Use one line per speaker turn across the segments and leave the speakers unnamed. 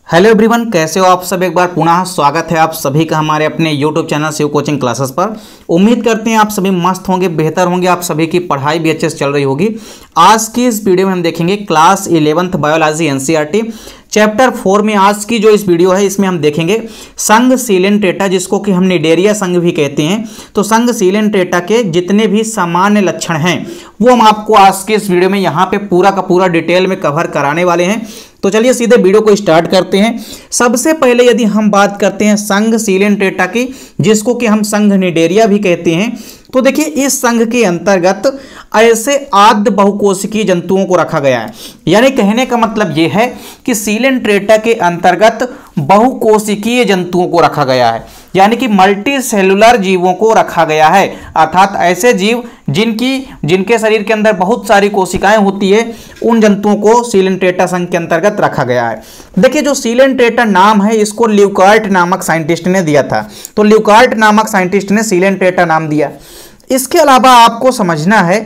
Hello everyone, कैसे हो आप सब। एक बार पुनः स्वागत है आप सभी का हमारे अपने YouTube channel Shiv coaching classes पर। उम्मीद करते हैं आप सभी मस्त होंगे, बेहतर होंगे, आप सभी की पढ़ाई भी अच्छे से चल रही होगी। आज की इस वीडियो में हम देखेंगे class 11th biology NCERT chapter 4 में आज की जो इस वीडियो है इसमें हम देखेंगे संघ सीलेंट्रेटा, जिसको कि हम निडेरिया संघ भी कहते हैं। तो संघ सीलेंट्रेटा के जितने भी सामान्य लक्षण हैं वो हम आपको आज के इस वीडियो में यहाँ पे पूरा का पूरा डिटेल में कवर कराने वाले हैं। तो चलिए सीधे वीडियो को स्टार्ट करते हैं। सबसे पहले यदि हम बात करते हैं संघ सीलेंट्रेटा की, जिसको कि हम संघ निडेरिया भी कहते हैं, तो देखिए इस संघ के अंतर्गत ऐसे आद्य बहुकोशिकीय जंतुओं को रखा गया है। यानी कहने का मतलब यह है कि सीलेंट्रेटा के अंतर्गत बहुकोशिकीय जंतुओं को रखा गया है, यानी कि मल्टी सेलुलर जीवों को रखा गया है। अर्थात ऐसे जीव जिनके शरीर के अंदर बहुत सारी कोशिकाएं होती है, उन जंतुओं को सीलेंट्रेटा संघ के अंतर्गत रखा गया है। देखिए जो सीलेंट्रेटा नाम है इसको ल्यूकार्ट नामक साइंटिस्ट ने दिया था। तो ल्यूकार्ट नामक साइंटिस्ट ने सीलेंट्रेटा नाम दिया। इसके अलावा आपको समझना है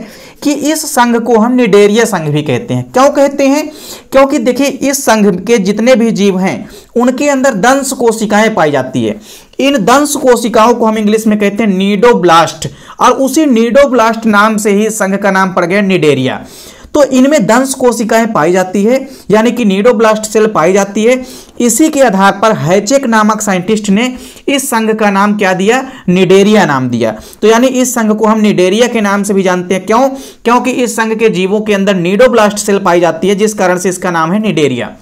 कि इस संघ को हम निडेरिया संघ भी कहते हैं। क्यों कहते हैं? क्योंकि देखिए इस संघ के जितने भी जीव हैं उनके अंदर दंश कोशिकाएं पाई जाती है। इन दंश कोशिकाओं को हम इंग्लिश में कहते हैं नीडोब्लास्ट, और उसी नीडोब्लास्ट नाम से ही संघ का नाम पड़ गया निडेरिया। तो इनमें दंश कोशिकाएं पाई जाती है, यानी कि नीडोब्लास्ट सेल पाई जाती है। इसी के आधार पर हैचेक नामक साइंटिस्ट ने इस संघ का नाम क्या दिया? निडेरिया नाम दिया। तो यानी इस संघ को हम निडेरिया के नाम से भी जानते हैं। क्यों? क्योंकि इस संघ के जीवों के अंदर नीडोब्लास्ट सेल पाई जाती है, जिस कारण से इसका नाम है निडेरिया।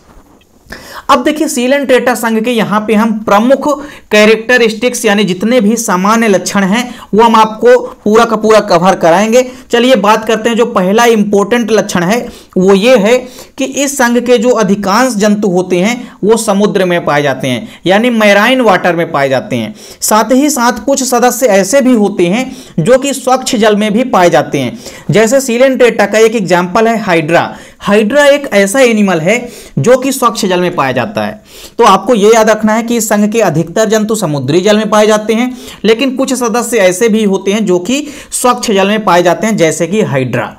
अब देखिए सीलेंट्रेटा संघ के यहाँ पे हम प्रमुख कैरेक्टरिस्टिक्स यानी जितने भी सामान्य लक्षण हैं वो हम आपको पूरा का पूरा कवर कराएंगे। चलिए बात करते हैं। जो पहला इंपॉर्टेंट लक्षण है वो ये है कि इस संघ के जो अधिकांश जंतु होते हैं वो समुद्र में पाए जाते हैं, यानी मैराइन वाटर में पाए जाते हैं। साथ ही साथ कुछ सदस्य ऐसे भी होते हैं जो कि स्वच्छ जल में भी पाए जाते हैं। जैसे सीलेंट्रेटा का एक एग्जाम्पल है हाइड्रा। हाइड्रा एक ऐसा एनिमल है जो कि स्वच्छ जल में पाया जाता है। तो आपको यह याद रखना है कि इस संघ के अधिकतर जंतु समुद्री जल में पाए जाते हैं, लेकिन कुछ सदस्य ऐसे भी होते हैं जो कि स्वच्छ जल में पाए जाते हैं, जैसे कि हाइड्रा।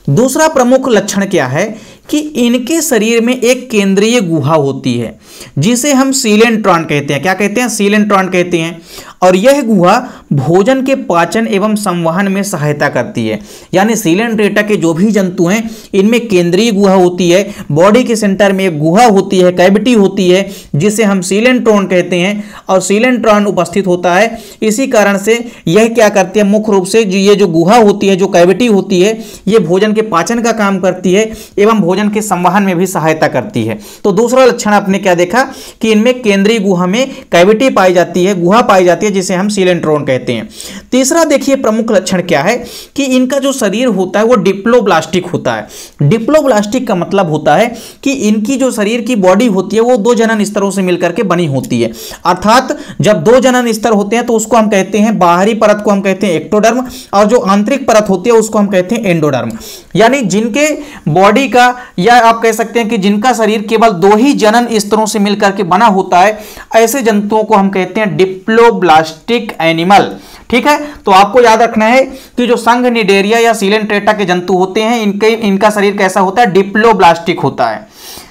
दूसरा प्रमुख लक्षण क्या है कि इनके शरीर में एक केंद्रीय गुहा होती है जिसे हम सीलेंट्रॉन कहते हैं। क्या कहते हैं? सीलेंट्रॉन कहते हैं। और यह गुहा भोजन के पाचन एवं संवहन में सहायता करती है। यानी सीलेंट्रेटा के जो भी जंतु हैं इनमें केंद्रीय गुहा होती है, बॉडी के सेंटर में एक गुहा होती है, कैविटी होती है, जिसे हम सीलेंट्रॉन कहते हैं। और सीलेंट्रॉन उपस्थित होता है। इसी कारण से यह क्या करती है? मुख्य रूप से ये जो गुहा होती है, जो कैविटी होती है, ये भोजन के पाचन का काम करती है एवं भोजन के संवहन में भी सहायता करती है। तो दूसरा लक्षण आपने क्या देखा कि इनमें केंद्रीय गुहा में कैविटी पाई जाती है, गुहा पाई जाती है, जिसे हम सीलेंट्रॉन कहते हैं। तीसरा देखिए प्रमुख लक्षण क्या है कि इनका जो शरीर होता है वो डिप्लोब्लास्टिक होता है। डिप्लोब्लास्टिक का मतलब होता है कि इनकी जो शरीर की बॉडी होती है वो दो जनन स्तरों से मिलकर के बनी होती है। अर्थात जब दो जनन स्तर होते हैं तो उसको हम कहते हैं, बाहरी परत को हम कहते हैं एक्टोडर्म, और जो आंतरिक परत होती है उसको हम कहते हैं एंडोडर्म। यानी जिनके बॉडी का, या आप कह सकते हैं कि जिनका शरीर केवल दो ही जनन स्तरों से मिलकर के बना होता है, ऐसे जंतुओं को हम कहते हैं डिप्लोब्लास्टिक एनिमल। ठीक है, तो आपको याद रखना है कि जो संघ निडेरिया या सीलेंट्रेटा के जंतु होते हैं इनका शरीर कैसा होता है? डिप्लोब्लास्टिक होता है।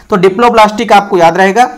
तो डिप्लोब्लास्टिक आपको याद रहेगा।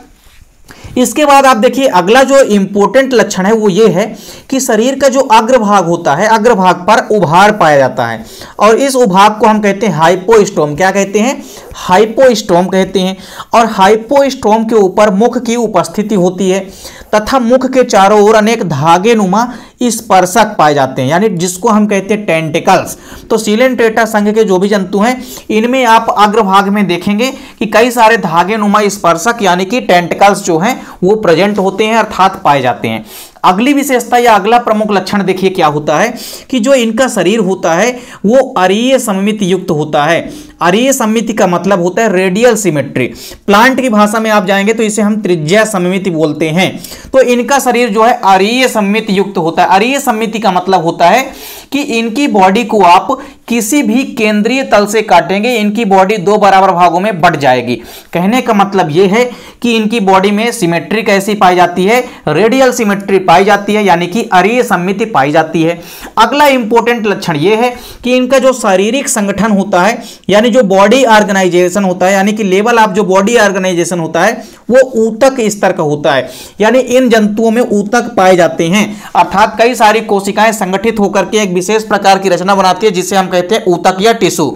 इसके बाद आप देखिए अगला जो इंपॉर्टेंट लक्षण है वो ये है कि शरीर का जो अग्रभाग होता है, अग्रभाग पर उभार पाया जाता है, और इस उभाग को हम कहते हैं हाइपोस्टोम। क्या कहते हैं? हाइपोस्टोम कहते हैं। और हाइपोस्टोम के ऊपर मुख की उपस्थिति होती है तथा मुख के चारों ओर अनेक धागे नुमा स्पर्शक पाए जाते हैं, यानी जिसको हम कहते हैं टेंटिकल्स। तो सीलेंट्रेटा संघ के जो भी जंतु हैं इनमें आप अग्रभाग में देखेंगे कि कई सारे धागे नुमा स्पर्शक यानी कि टेंटिकल्स जो हैं वो प्रेजेंट होते हैं, अर्थात पाए जाते हैं। अगली विशेषता या अगला प्रमुख लक्षण देखिए क्या होता है कि जो इनका शरीर होता है वो अरीय सममिति युक्त होता है। अरीय सममिति का मतलब होता है रेडियल सिमेट्री। प्लांट की भाषा में आप जाएंगे तो इसे हम त्रिज्या सममिति बोलते हैं। तो इनका शरीर जो है अरीय सममिति युक्त होता है। अरीय सममिति का मतलब होता है कि इनकी बॉडी को आप किसी भी केंद्रीय तल से काटेंगे इनकी बॉडी दो बराबर भागों में बंट जाएगी। कहने का मतलब यह है कि इनकी बॉडी में सिमेट्री कैसी पाई जाती है, रेडियल सिमेट्री पाई जाती है, यानी कि अरीय सममिति पाई जाती है। अगला इंपॉर्टेंट लक्षण यह है कि इनका जो शारीरिक संगठन होता है, यानी जो बॉडी ऑर्गेनाइजेशन होता है, यानी कि लेवल ऑफ जो बॉडी ऑर्गेनाइजेशन होता है वो ऊतक स्तर का होता है। यानी इन जंतुओं में ऊतक पाए जाते हैं, अर्थात कई सारी कोशिकाएं संगठित होकर के एक विशेष प्रकार की रचना बनाती है जिसे हम कहते हैं ऊतक या टिश्यू।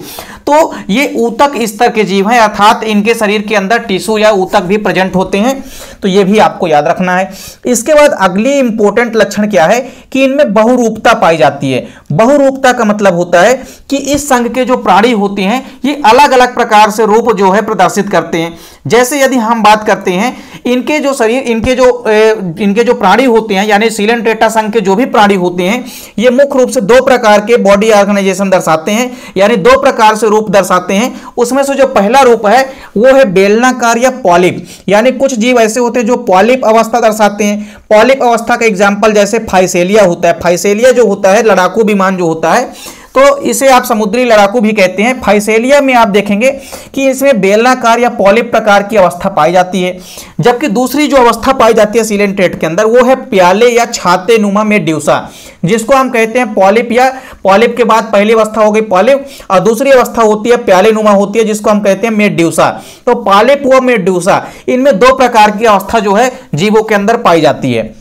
तो ये ऊतक स्तर के जीव हैं, अर्थात इनके शरीर के अंदर टिश्यू या ऊतक भी प्रेजेंट होते हैं। तो ये भी आपको याद रखना है। इसके बाद अगली इंपॉर्टेंट लक्षण क्या है कि इनमें बहुरूपता पाई जाती है। बहुरूपता का मतलब होता है कि इस संघ के जो प्राणी होते हैं ये अलग अलग प्रकार से रूप जो है प्रदर्शित करते हैं। जैसे यदि हम बात करते हैं इनके जो शरीर इनके जो प्राणी होते हैं, यानी सीलेंट्रेटा संघ के जो भी प्राणी होते हैं ये मुख्य रूप से दो प्रकार के बॉडी ऑर्गेनाइजेशन दर्शाते हैं, यानी दो प्रकार से रूप दर्शाते हैं। उसमें से जो पहला रूप है वो है बेलनाकार या पॉलिप, यानी कुछ जीव ऐसे होते हैं जो पॉलिप अवस्था दर्शाते हैं। पॉलिप अवस्था का एग्जाम्पल जैसे फाइसेलिया होता है। फाइसेलिया जो होता है लड़ाकू विमान जो होता है, तो इसे आप समुद्री लड़ाकू भी कहते हैं। फाइसेलिया में आप देखेंगे कि इसमें बेलनाकार या पॉलिप प्रकार की अवस्था पाई जाती है। जबकि दूसरी जो अवस्था पाई जाती है सीलेंट्रेट के अंदर वो है प्याले या छाते नुमा मेड्यूसा, जिसको हम कहते हैं पॉलिप, या पॉलिप के बाद पहली अवस्था हो गई पॉलिप और दूसरी अवस्था होती है प्याले नुमा होती है जिसको हम कहते हैं मेड्यूसा। तो पॉलिप व मेड्यूसा, इनमें दो प्रकार की अवस्था जो है जीवों के अंदर पाई जाती है।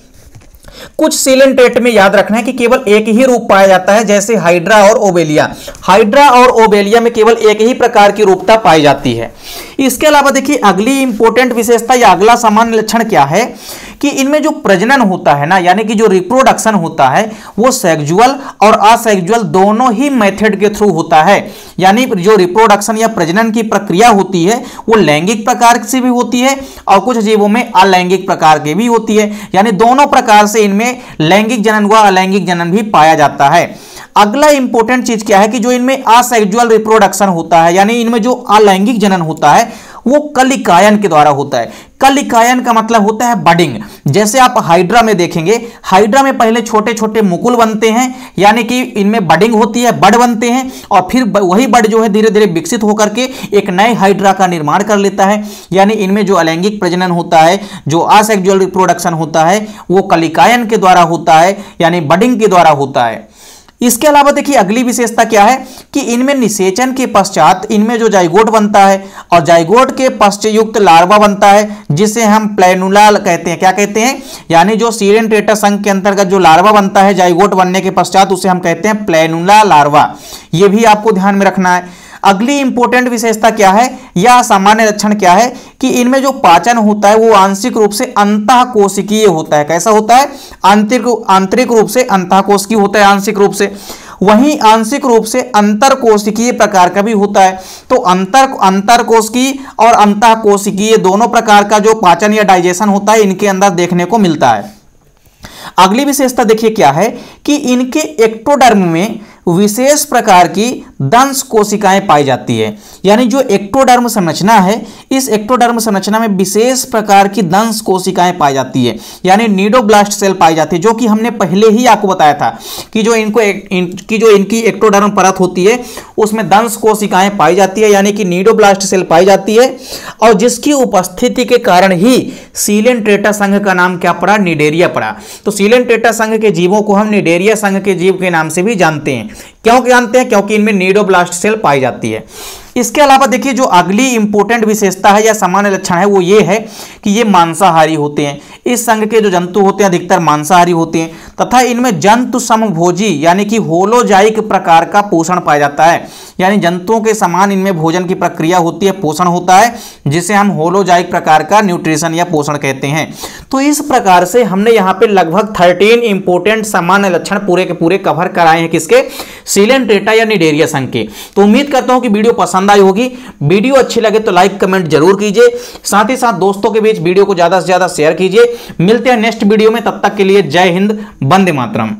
कुछ सीलेंट्रेट में याद रखना है कि केवल एक ही रूप पाया जाता है, जैसे हाइड्रा और ओबेलिया। हाइड्रा और ओबेलिया में केवल एक ही प्रकार की रूपता पाई जाती है। इसके अलावा देखिए अगली इंपॉर्टेंट विशेषता या अगला सामान्य लक्षण क्या है कि इनमें जो प्रजनन होता है ना, यानी कि जो रिप्रोडक्शन होता है वो सेक्सुअल और असेक्सुअल दोनों ही मेथड के थ्रू होता है। यानी जो रिप्रोडक्शन या प्रजनन की प्रक्रिया होती है वो लैंगिक प्रकार से भी होती है और कुछ जीवों में अलैंगिक प्रकार की भी होती है। यानी दोनों प्रकार से इनमें लैंगिक जनन व अलैंगिक जनन भी पाया जाता है। अगला इंपॉर्टेंट चीज क्या है कि जो इनमें असेक्सुअल रिप्रोडक्शन होता है, यानी इनमें जो अलैंगिक जनन होता है वो कलिकायन के द्वारा होता है। कलिकायन का मतलब होता है बडिंग। जैसे आप हाइड्रा में देखेंगे, हाइड्रा में पहले छोटे छोटे मुकुल बनते हैं, यानी कि इनमें बडिंग होती है, बड बनते हैं और फिर वही बड जो है धीरे धीरे विकसित होकर के एक नए हाइड्रा का निर्माण कर लेता है। यानी इनमें जो अलैंगिक प्रजनन होता है, जो असेक्सुअल रिप्रोडक्शन होता है वो कलिकायन के द्वारा होता है, यानी बडिंग के द्वारा होता है। इसके अलावा देखिए अगली विशेषता क्या है कि इनमें निषेचन के पश्चात इनमें जो जाइगोट बनता है और जाइगोट के पश्चात युक्त लार्वा बनता है जिसे हम प्लेनुला कहते हैं। क्या कहते हैं? यानी जो सीलेंट्रेटा संघ के अंतर्गत जो लार्वा बनता है जाइगोट बनने के पश्चात उसे हम कहते हैं प्लेनुला लार्वा। ये भी आपको ध्यान में रखना है। अगली इंपॉर्टेंट विशेषता क्या है या सामान्य लक्षण क्या है कि इनमें जो पाचन होता है वो आंशिक रूप से अंतःकोशिकीय होता है। कैसा होता है? आंतरिक रूप से अंतःकोशिकीय होता है आंशिक रूप से। वहीं आंशिक रूप से अंतरकोशिकीय प्रकार का भी होता है। तो अंतरकोशिकीय और अंतःकोशिकीय दोनों प्रकार का जो पाचन या डाइजेशन होता है इनके अंदर देखने को मिलता है। अगली विशेषता देखिए क्या है कि इनके एक्टोडर्म में विशेष प्रकार की दंश कोशिकाएं पाई जाती है। यानी जो एक्टोडर्म संरचना है इस एक्टोडर्म संरचना में विशेष प्रकार की दंश कोशिकाएं पाई जाती है, यानी नीडोब्लास्ट सेल पाई जाती है, जो कि हमने पहले ही आपको बताया था कि जो इनकी एक्टोडर्म परत होती है उसमें दंश कोशिकाएं पाई जाती है, यानी कि नीडोब्लास्ट सेल पाई जाती है। और जिसकी उपस्थिति के कारण ही सीलेंट्रेटा संघ का नाम क्या पड़ा? निडेरिया पड़ा। तो सीलेंट्रेटा संघ के जीवों को हम निडेरिया संघ के जीव के नाम से भी जानते हैं। क्यों जानते हैं? क्योंकि इनमें नीडोब्लास्ट सेल पाई जाती है। इसके अलावा देखिए जो अगली इंपॉर्टेंट विशेषता है या सामान्य लक्षण है वो ये है कि ये मांसाहारी होते हैं। इस संघ के जो जंतु होते हैं अधिकतर मांसाहारी होते हैं तथा इनमें जंतु समभोजी यानी कि होलोजाइक प्रकार का पोषण पाया जाता है। यानी जंतुओं के समान इनमें भोजन की प्रक्रिया होती है, पोषण होता है, जिसे हम होलोजाइक प्रकार का न्यूट्रिशन या पोषण कहते हैं। तो इस प्रकार से हमने यहाँ पे लगभग 13 इंपॉर्टेंट सामान्य लक्षण पूरे के पूरे कवर कराए हैं। किसके? सीलेंट्रेटा या निडेरिया संघ के। तो उम्मीद करता हूं कि वीडियो पसंद आई होगी। वीडियो अच्छी लगे तो लाइक कमेंट जरूर कीजिए, साथ ही साथ दोस्तों के बीच वीडियो को ज्यादा से ज्यादा शेयर कीजिए। मिलते हैं नेक्स्ट वीडियो में, तब तक के लिए जय हिंद, वंदे मातरम।